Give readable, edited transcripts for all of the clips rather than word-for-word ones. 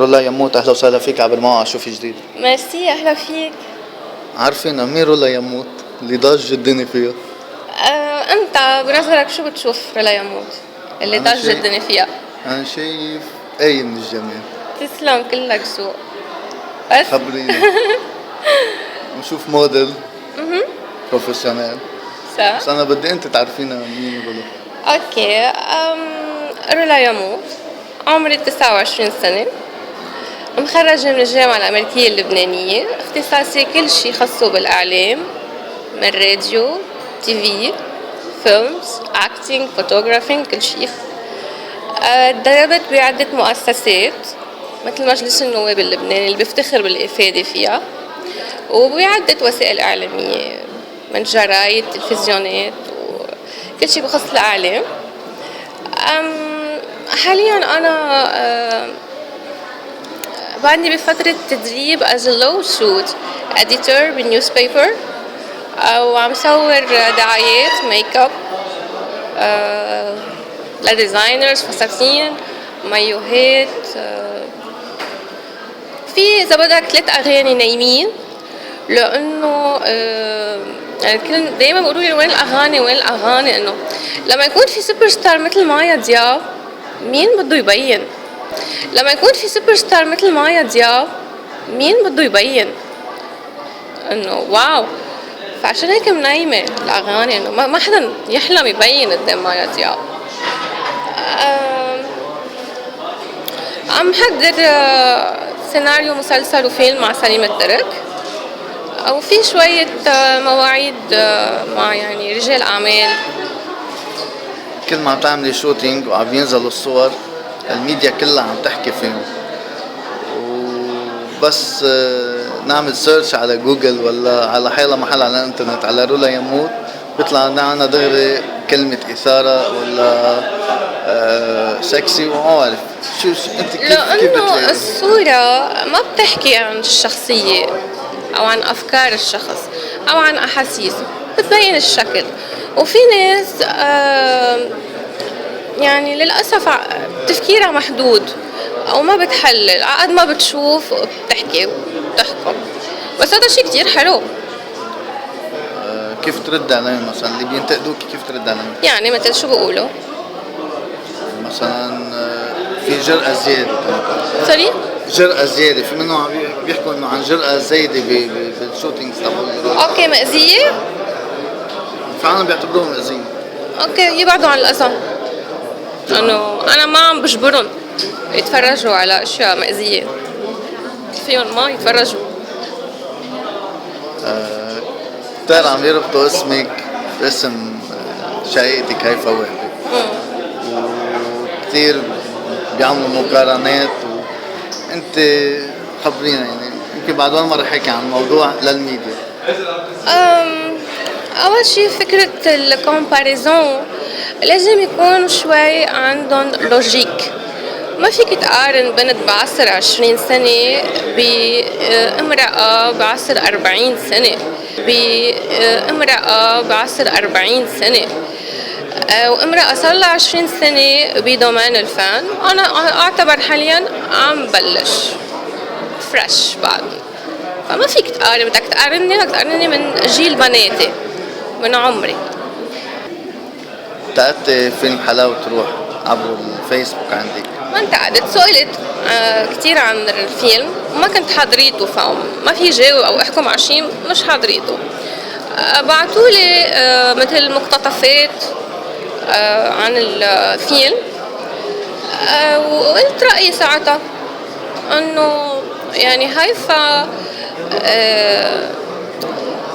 رولا يموت، أهلا وسهلا فيك عبر موقع شو في جديد. ميرسي، أهلا فيك. عارفين مين رولا يموت اللي ضج الدنيا فيها؟ أنت بنظرك شو بتشوف رولا يموت اللي أنا ضج الدنيا فيها؟ أنا شايف أي من الجميع. تسلم، كلك ذوق. بس خبريني. نشوف موديل بروفيشنال. صح. بس أنا بدي أنت تعرفينا مين رولا. أوكي. رولا يموت، عمري 29 سنة، مخرجة من الجامعة الأمريكية اللبنانية، اختصاصي كل شي خاصه بالإعلام، من راديو، تي في، فيلمز، أكتينج، فوتوغرافينج، كل شي. تدربت بعدة مؤسسات مثل مجلس النواب اللبناني اللي بيفتخر بالإفادة فيها، وبعدة وسائل إعلامية من جرايد، تلفزيونات، وكل شي بخص الإعلام. حاليا أنا بعدني بفترة تدريب as a low shoot editor بالنيوزبيبر، وعم صور دعايات ميك اب لديزاينرز، فساتين، مايوهات. في إذا بدك 3 أغاني نايمين، لأنه يعني كل دايما بيقولوا لي وين الأغاني وين الأغاني، إنه لما يكون في سوبر ستار مثل مايا دياب مين بده يبين؟ لما يكون في سوبر ستار مثل مايا دياب مين بده يبين؟ إنه واو. فعشان هيك منايمة الأغاني، إنه ما حدا يحلم يبين قدام مايا دياب. عم حضر سيناريو مسلسل وفيلم مع سليم الترك، وفي شوية مواعيد مع يعني رجال أعمال. كل ما عم تعملي شوتينج وعم ينزلوا الصور الميديا كلها عم تحكي فيهم، وبس نعمل سيرش على جوجل ولا على حيلا محل على الانترنت على رولا يموت بيطلع لنا دغري كلمة إثارة ولا سكسي، وما بعرف شو انت كيف لأنه الصورة ما بتحكي عن الشخصية أو عن أفكار الشخص أو عن أحاسيس، بتبين الشكل. وفي ناس يعني للأسف تفكيرها محدود أو ما بتحلل، عقد ما بتشوف وبتحكي وبتحكم. بس هذا شيء كتير حلو. كيف ترد عليهم مثلا اللي بينتقدوك؟ كيف ترد عليهم؟ يعني مثل شو بيقولوا؟ مثلا في جرأة زيادة. سوري؟ جرأة زيادة، في منهم بيحكوا انه عن جرأة زايدة بالشوتينغز تبعهم. اوكي، مأزية؟ فعلا بيعتبروهم مأزية. اوكي، يبعدوا عن القصة، انه انا ما عم بجبرهم يتفرجوا على اشياء مأزية، فيهم ما يتفرجوا. كتير عم يربطوا اسمك باسم شقيقتك هاي فوهبة، وكتير بيعملوا مقارنات، وانت خبرينا يعني يمكن بعد وين مرة حكي عن الموضوع للميديا. اول شي فكرة الكومباريزون لازم يكون شوي عندهم لوجيك. ما فيك تقارن بنت بعصر 20 سنة بامرأة بعصر 40 سنة، بامرأة بعصر 40 سنة، وامرأة صار لها 20 سنة بدومين الفن. أنا أعتبر حاليا عم بلش فريش بعدني، فما فيك تقارن. بدك تقارني من جيل بناتي، من عمري. انتقدت فيلم حلاوة روح عبر الفيسبوك عندك؟ ما انتقدت، سئلت كتير عن الفيلم وما كنت حضريته، فما في جاوب أو أحكم على شيء مش حضريته. بعتولي مثل مقتطفات عن الفيلم، وقلت رأيي ساعتها انه يعني هيفا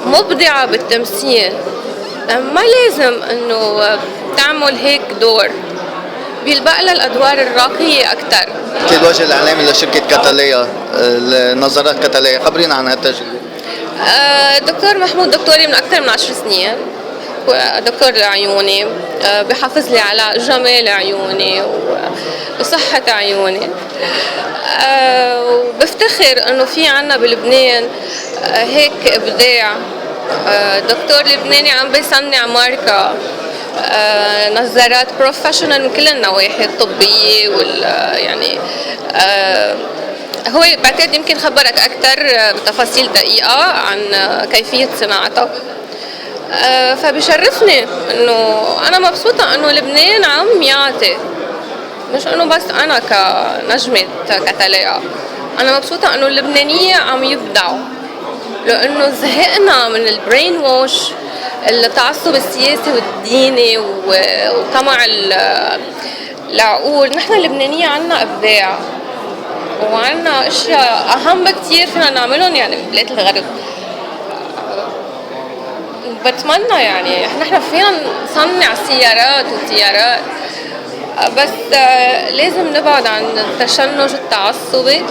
مبدعة بالتمثيل، ما لازم انه تعمل هيك دور، بيلبق لها الادوار الراقية اكتر. انت الوجه الاعلامي لشركة كاتاليا، نظارات كاتاليا، خبرينا عن هالتجربة. دكتور محمود دكتوري من اكثر من 10 سنين، دكتور لعيوني، بحافظ لي على جمال عيوني وصحة عيوني، وبفتخر انه في عنا بلبنان هيك ابداع. دكتور لبناني عم بيصنع ماركة نظارات بروفيشنال من كل النواحي الطبية وال يعني هو بعتقد يمكن خبرك أكثر بتفاصيل دقيقة عن كيفية صناعتها. فبشرفني إنه أنا مبسوطة إنه لبنان عم يعطي، مش إنه بس أنا كنجمة كتلاقة، أنا مبسوطة إنه اللبنانية عم يبدعوا، لأنه زهقنا من البرين ووش، التعصب السياسي والديني وطمع العقول. نحن اللبنانية عنا إبداع وعنا اشياء اهم بكتير فينا نعملهم يعني ببلاد الغرب. بتمنى يعني نحن فينا نصنع سيارات وطيارات، بس لازم نبعد عن التشنج التعصبي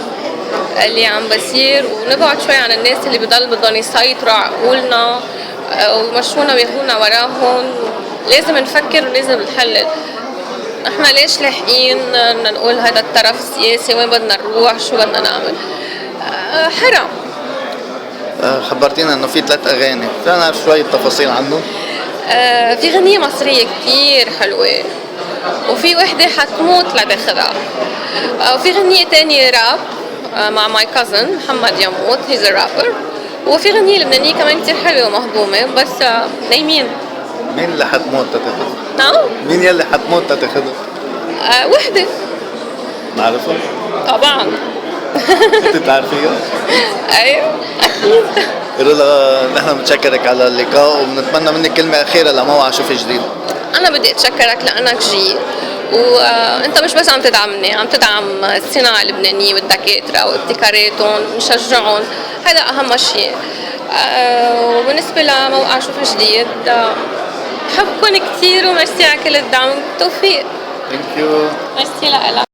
اللي عم بصير، ونبعد شوي عن الناس اللي بدهم يسيطروا عقولنا ويمشونا وياخدونا وراهم. لازم نفكر ولازم نحلل احنا ليش لاحقين نقول هذا الطرف السياسي، وين بدنا نروح، شو بدنا نعمل. حرام. خبرتينا انه في 3 اغاني، فينا نعرف شوية تفاصيل عنهم؟ في غنية مصرية كتير حلوة، وفي وحدة حتموت لداخلها، وفي غنية تانية راب مع ماي كازن محمد يموت، هيز رابر، وفي غنية لبنانية كمان كتير حلوة ومهضومة بس نايمين. مين اللي حتموت تتاخذها؟ نعم؟ مين يلي حتموت تتاخذها؟ وحدة. نعرفها؟ طبعا. انت بتعرفيها؟ ايوه اكيد. رولا نحن بنشكرك على اللقاء وبنتمنى منك كلمة أخيرة لموعى شوف جديد. أنا بدي أتشكرك لأنك جيت، وأنت مش بس عم تدعمني، عم تدعم الصناعة اللبنانية والدكاترة وابتكاراتهم، نشجعهم، هذا أهم شيء. وبالنسبة لموقع شوف جديد، بحبكم كتير وميرسي على كل الدعم، بالتوفيق. Thank you. ميرسي لك.